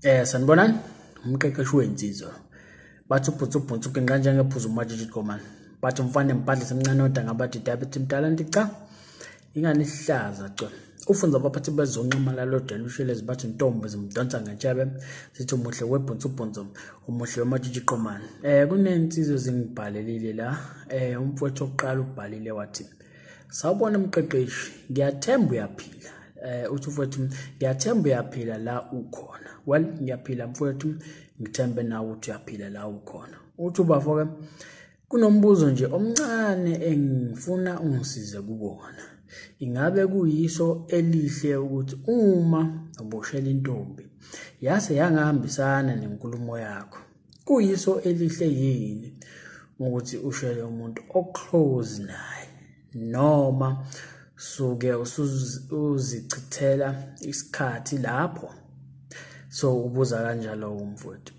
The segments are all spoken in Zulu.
Sanibonani, umqeqeshi wensizwa. Bathi ubhutsu kanje ngephuzu majiji komani. Bathi umfana emphandle semncane oda ngabathi diabetes mdala ndicha. Ingani ihlaza co. Ufunza abaphathi bezonqumala lodela ushelezi bathi intombi zimdonsa ngentshebe. Sithi umuhle webhutsu umuhle wemajiji komani. Kunensizwe zingibhalelile la. Umfowethu oqala ubhalile wathi sawubona umqeqeshi, ngiyathemba uyaphila. Uthi mfowethu ngiyathemba uyaphila la ukhona. Well, ngiyaphila mfowethu, ngithembe nawe uthi uyaphila la ukhona. Uthi ubafo-ke kunombuzo nje omncane engifuna ungisize kubona. Ingabe kuyiso elihle ukuthi uma uboshela intombi yase yangahambisana nenkulumo yakho, kuyiso elihle yini ukuthi ushele umuntu oclose naye, noma suke uzichithela isikhathi lapho? So ubuza kanjalo umfowethu.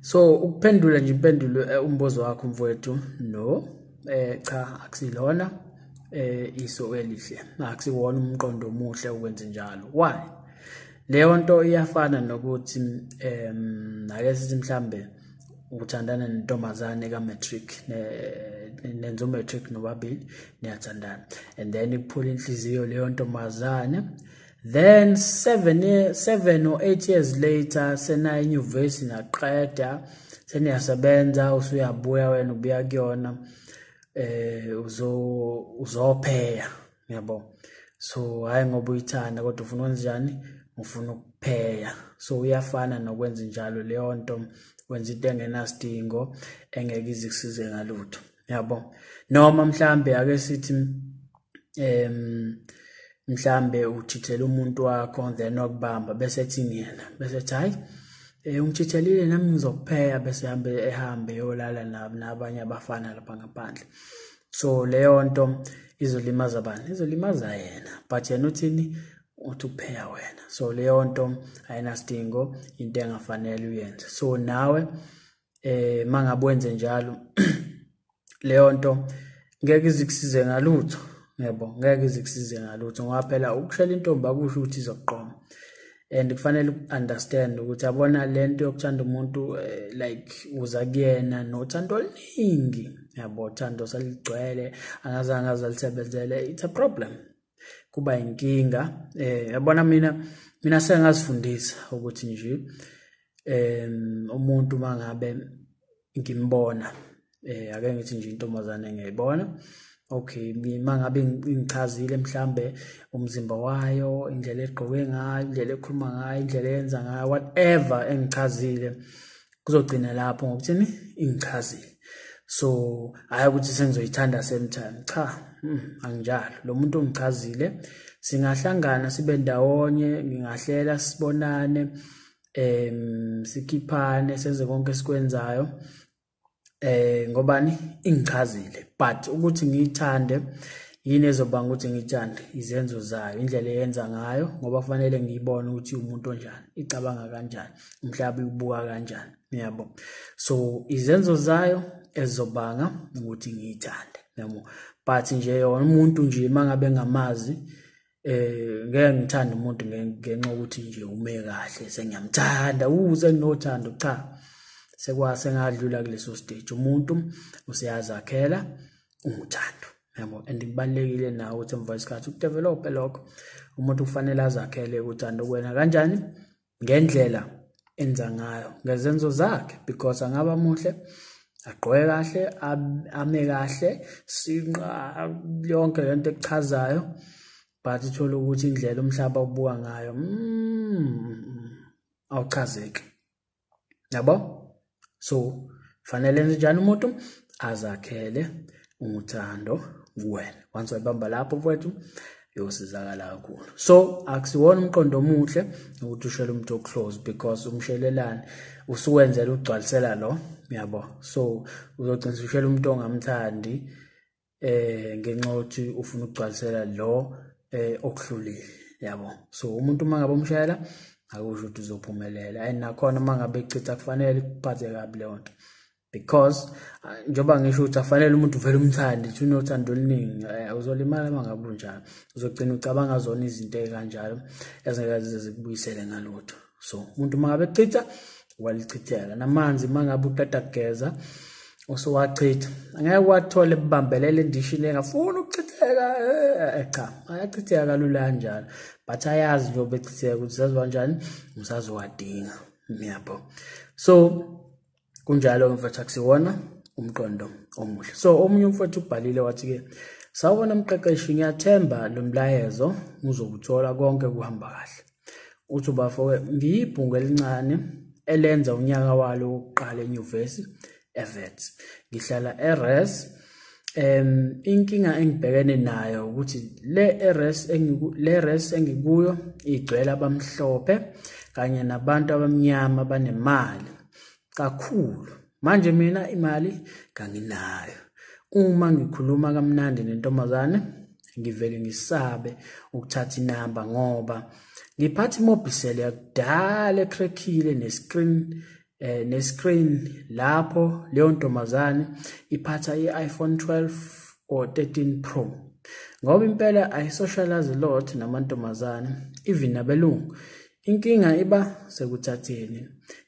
So ukuphendula nje impendulo umbuzo wakho mfowethu, no, cha akusilona iso elihle, akusiwona umqondo omuhle ukwenza njalo. Why? Leyo nto iyafana nokuthi ake sithi mhlambe uthandana nentombazane ka-matric, nenzo matric nobabili niyathandana, and then iphula inhliziyo leyo ntombazane, then 7 or 8 years later sena enyuvesi naqeda seniyasebenza usuyabuya wena ubuya kuyona, uzopheya, yabo. So hayi ngoba uyithanda kodwa ufuna ukwenza njani, ufuna ukupheya. So uyafana nokwenza njalo leyo nto, wenza into engenasidingo engeke izikusize ngalutho, yabo. Noma mhlambe ake sithi mhlambe uchithela umuntu wakho then wakubamba bese ethini yena, bese ethi hayi ungithithelile nami ngizokupheya, bese ehambe yolala nabanye abafana lapha ngaphandle. So leyo nto izolimaza abantu, izolimaza yena, but yena uthini, uthi ukupheya wena. So leyo nto ayinasidingo, into engafanele uyenze. So nawe mangabe wenze njalo leyo nto ngeke izikusize ngalutho, yebo, ngeke izikusize ngalutho ngoba phela ukushela intombi akusho ukuthi izoqoma. And kufanele understand ukuthi yabona lento yokuthanda umuntu like uza kuyena nothando oluningi, yabo, uthando saligcwele angazange azalisebenzele, it's a problem, kuba inkinga. Yabona mina sengazifundisa ukuthi nje umuntu mangabe ngimbona, ake ngithi nje intombazane ngiyibona, okay, mangabe ngichazile mhlambe umzimba wayo, indlela egqoke ngayo, indlela ekhuluma ngayo, indlela eyenza ngayo, whatever engichazile, kuzogcina lapho ngokuthini ingichazile. So hayi ukuthi sengizoyithanda same time, cha, anginjalo. Lo muntu ongichazile singahlangana sibe ndawonye, ngingahlela sibonane, sikhiphane, senze konke esikwenzayo ngobani ingichazile. But ukuthi ngiyithande yini ezobanga ukuthi ngithande, izenzo zayo, indlela eyenza ngayo, ngoba kufanele ngiyibone ukuthi umuntu onjani, icabanga kanjani, umhlaba ubuka kanjani, yabo. So izenzo zayo ezobanga ukuthi ngiyithande, yabo. But nje yona umuntu nje mangabe ngamazi ngeke ngithande umuntu ngenxa ukuthi nje ume kahle sengiyamthanda, senginothando, cha. Sekwase ngadlula kuleso stage, umuntu useyazakhela uthando, yabo. And kubalekile nawe ukuthi emva kwesikhathi ukudevelop lokho, umuntu kufanele azakhele uthando kuwena kanjani, ngendlela enza ngayo, ngezenzo zakhe, because angaba muhle, agqoke kahle, ame kahle, sinqa yonke lento ekuchazayo, but uthola ukuthi indlela umhlaba ubuka ngayo awuchazeki, yabo. So fanele enze njani umuntu azakhele uthando kuwena. Once wayibamba lapho mfowethu yosizakala kakhulu. So akusiwona umqondo omuhle ukuthi ushele umuntu oclose, because umshelelane usuwenzela ugcwalisela lo, yabo. So uzogcina ushela umuntu ongamthandi ngenxa yokuthi ufuna ukugcwalisela lo okuhlulile, yabo. So umuntu mangabe umshela akusho ukuthi uzophumelela, and nakhona mangabe echitha kufanele kuphathe kabi leyo nto, because njoba ngisho ukuthi afanele umuntu vele umthande, uthi unothando oluningi, uzolimala mangabe unjalo, uzogcina ucabanga zona izinto ezikanjalo ezingeke zikubuyisele ngalutho. So umuntu mangabe echitha walichithela namanzi mangabe uqeda kugeza usowachitha angeke wathole ebambelele endishini engafuni ukuchitheka cha ayachitheka kalula kanjalo but ayazi nje obechitheka ukuthi saziwa kanjani usazowadinga yabo so kunjalo mfethu akusiwona umqondo omuhle so omunye umfethu ubhalile wathi ke sawubona mqeqeshi ngiyathemba lo mlayezo uzokuthola konke kuhamba kahle uthi bafo ngiyibhungu elincane elenza unyaka walo wokuqala enyuvesi evets ngihlala eRes inkinga engibhekene nayo ukuthi le res engikuyo igcwele abamhlophe kanye nabantu abamnyama banemali kakhulu manje mina imali kanginayo uma ngikhuluma kamnandi nentombazane ngivele ngisabe ukuthatha inamba ngoba ngiphatha imobisele yakudala ekrekhile nescreen lapho leyo ntombazane iphatha iPhone 12 or 13 Pro ngoba impela ayisocialize a lot namantombazane even nabelungu inkinga iba sekuthatheni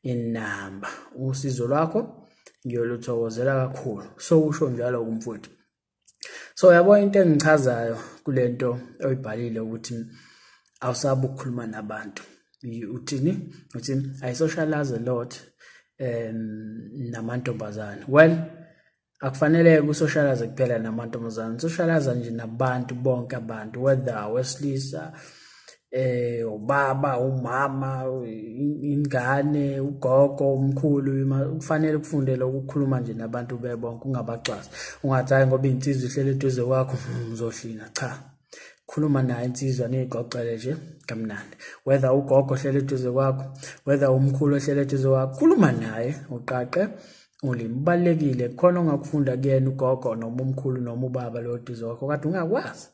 inamba usizo lwakho ngiyoluthokozela kakhulu so usho njalo kumfowethu so yabo into engichazayo kulento oyibhalile ukuthi awusabe ukukhuluma nabantu uthini uthi I socialize a lot namantombazane well akufanele ukusocialize kuphela namantombazane socialize nje nabantu bonke abantu whether wesilisa ubaba umama ingane ugogo umkhulu kufanele kufundele ukukhuluma nje nabantu bebonke ungabaxwasa ungathayi ngoba insizwe ihlele eduze kwakho uzohlina cha khuluma naye insizwa niqoqele nje kamnandi whether ugogo ohlele eduze kwakho whether umkhulu ohlele eduze kwakho khuluma naye uqaqe ulimi balekile khona ongakufunda kuyena ugogo noma umkhulu noma ubaba lo eduze kwakho kade ungakwazi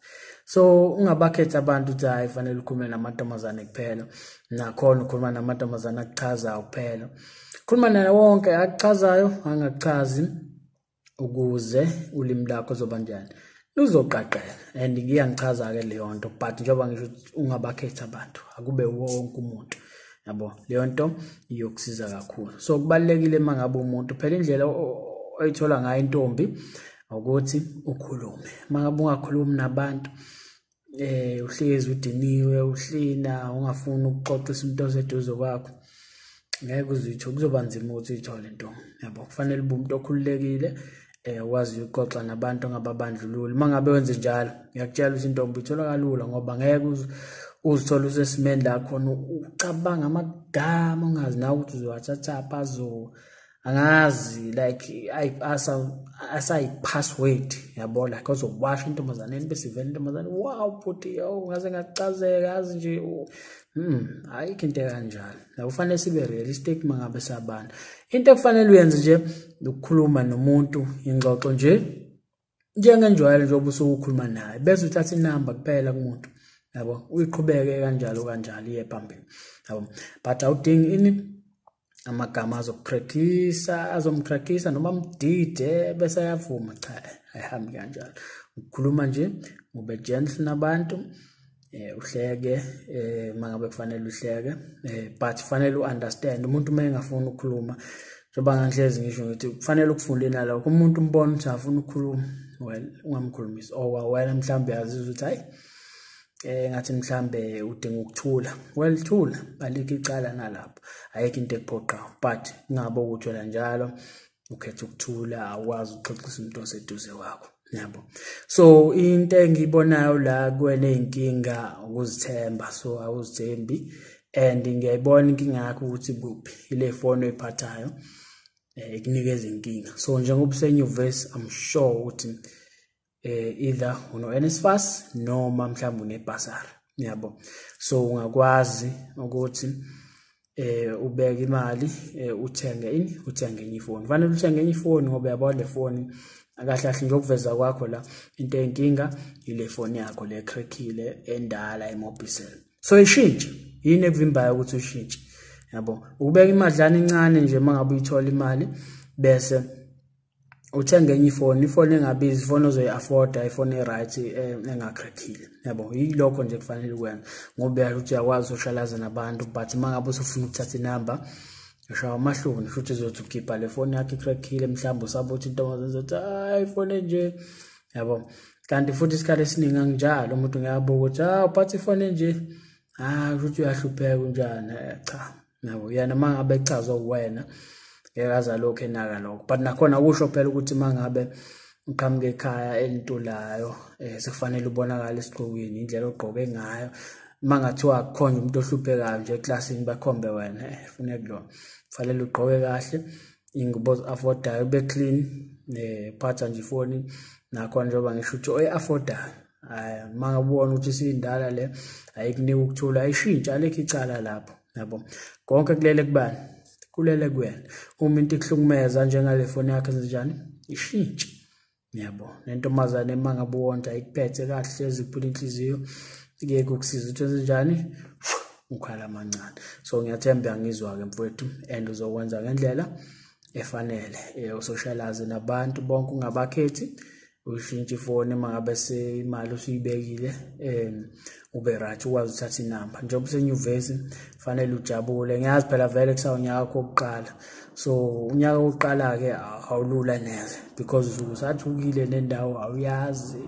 so ungabakhetha abantu ukuthi hayi fanele ukhulume namantombazane kuphela nakhona ukhuluma namantombazane akuchazayo kuphela khuluma naye wonke akuchazayo angachazi ukuze ulimi lakho zoba njani luzoqaqela and ngiyangichaza ke leyo nto but njengoba ngisho ungabakhetha abantu akube wonke umuntu yabo leyo nto iyokusiza kakhulu so kubalekile mangabe umuntu phela indlela oyithola ngayo intombi ukuthi ukhulume mangabe ungakhulumi nabantu uhlezi udiniwe uhlina ungafuni ukuxoxisa umuntu oseduze kwakho ngeke uzitho kuzoba nzima ukuthi uyithole intombi yabo kufanele ube umuntu okhululekile wazi ukuxoxa nabantu ngababandlululi mangabe wenze njalo ngiyakutshela ukuthi intombi ithola kalula ngoba ngeke uzithola usesimeni la khona ucabanga amagama ungazi nawe ukuthi uzowathatha phazo angazi like asay password yabo like uzowasha intombazane bese ivela intombazane wow puti ngaze ngacazeka yazi nje ayikho into kanjalo la kufanele sibe realistic mangabe sabantu into ekufanele uyenze nje ukukhuluma nomuntu ingxoxo nje njengenjwayelo nje obusukhuluma naye bese uthatha inamba kuphela kumuntu yabo uyiqhubeke kanjalo iye phambili yabo but awudingi ini amagama azompractice noma mdide bese ayavuma cha ayihambi kanjalo ukukhuluma nje ube gentle nabantu uhleke mangabe kufanele uhleke but kufanele uunderstand umuntu uma engafuni ukukhuluma njengoba ngihlezi ngisho ukuthi kufanele ukufunde nalo umuntu umbona ukuthi afuna ukukhuluma well ungamkhulumisi wena mhlambe yazi ukuthi hayi ngathi mhlambe udinga ukuthula well thula balike icala nalapho ayikho into ekuphoqa but ngabe ukuthola njalo ukhetha ukuthula awazi ukuxoxisa umuntu oseduze kwakho yabo so into engiyibonayo la kwene inkinga ukuzithemba so awuzithembi and ngiyayibona inkinga yakho ukuthi kuphi ile phone oyiphathayo ikunikeza inkinga so njengoba usenyuvesi I'm sure ukuthi either uno NSFAS noma mhlawumbe unebhasari yabo so ungakwazi ukuthi ubeke imali uthenge enye ifoni fanele uthenge enye ifoni ngoba yabona le phone akahlahle nje ukuveza kwakho la into enkinga ile phone yakho le crackile endala emobisel so ishintshe yini ekuvimbayo ukuthi ushintshe yabo ubeka imadlana encane nje mangabe uyithola imali bese uthenga enye ifoni engabizi, ifoni ozoyi-afforda, ifoni e-right engakrekhile, yabo. Yilokho nje kufanele ukwenza ngoba uyasho ukuthi uyakwazi usoshalaza nabantu, but uma ngabe usufuna ukuthatha inamba ushawa amahloni futhi uzothi ukhipha le foni yakho ikrekhile, mhlawumbe usaba ukuthi intombazane izothi hayi ifoni nje, yabo. Kanti futhi isikhathi esiningi anginjalo, umuntu ngiyabuka ukuthi uphatha ifoni nje, ukuthi uyahlupheka unjani, cha, yabo. Yena uma ngabe echazwa uwena ngekaza lokho enaka lokho, but nakhona kusho phela ukuthi uma ngabe uqhamuke ekhaya elintulayo sekufanele ubonakala esigqokweni, indlela ogqoke ngayo. Uma ngathiwa akukhona umuntu ohluphekayo nje eklasini bakhombe wena, funeka kulona kufanele ugqoke kahle, ingubo ozi-affordayo, ube clean, phatha nje ifoni nakhona njengoba ngisho ukuthi oyi-affordayo. Uma ngabe ubona ukuthi isindala le ayikunika ukuthula, ayishintsha alekho icala lapho, yabo. Konke kulele kubani? Kulele kuwena. Uma into ikuhlukumeza njengale foni yakho enzenjani, ishintshe, yabo. Nentombazane uma ngabe uwonta ayikuphethe kahle, ziphula inhliziyo, ngeke ukusiza ukuthi enzenjani, ukhala amancane. So ngiyathemba ngizwa-ke mfowethu, and uzokwenza ngendlela efanele, usoshalaze nabantu bonke ungabakhethi, ushintshe ifoni uma ngabe imali usuyibekile, ube right ukwazi uthatha inamba. Njengoba usenyuvesi fanele ujabule, ngiyazi phela vele kusawunyaka wakho wokuqala, so unyaka wokuqala-ke awulula neze because usathukile nendawo awuyazi,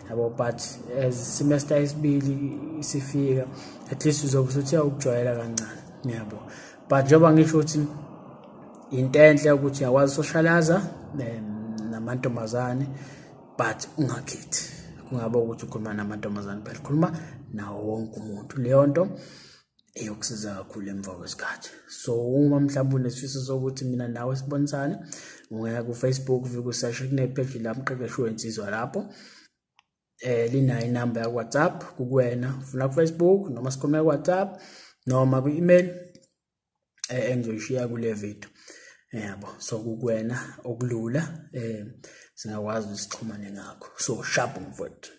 yabo. But as semester esibili isifika, at least uzobe usuthi uyakujwayela kancane, yabo. But njengoba ngisho ukuthi into enhle ukuthi uyakwazi usoshalaza namantombazane, but ungakhethi. Kungabe ukuthi ukhuluma namantombazane phela, khuluma nawo wonke umuntu. Leyo nto iyokusiza kakhulu emva kwesikhathi. So uma mhlawumbe unesifiso sokuthi mina nawe sibonisane, ungaya ku-Facebook ufike useshe kunepage la Umqeqeshi Wensizwa lapho, linayo inamba ya-WhatsApp kukuwena, ufuna ku-Facebook noma sikhulume ku-WhatsApp noma ku-email engizoyishiya kule video, yabo. So kukuwena okulula, singakwazi sixhumane ngakho. So sharp mfowethu.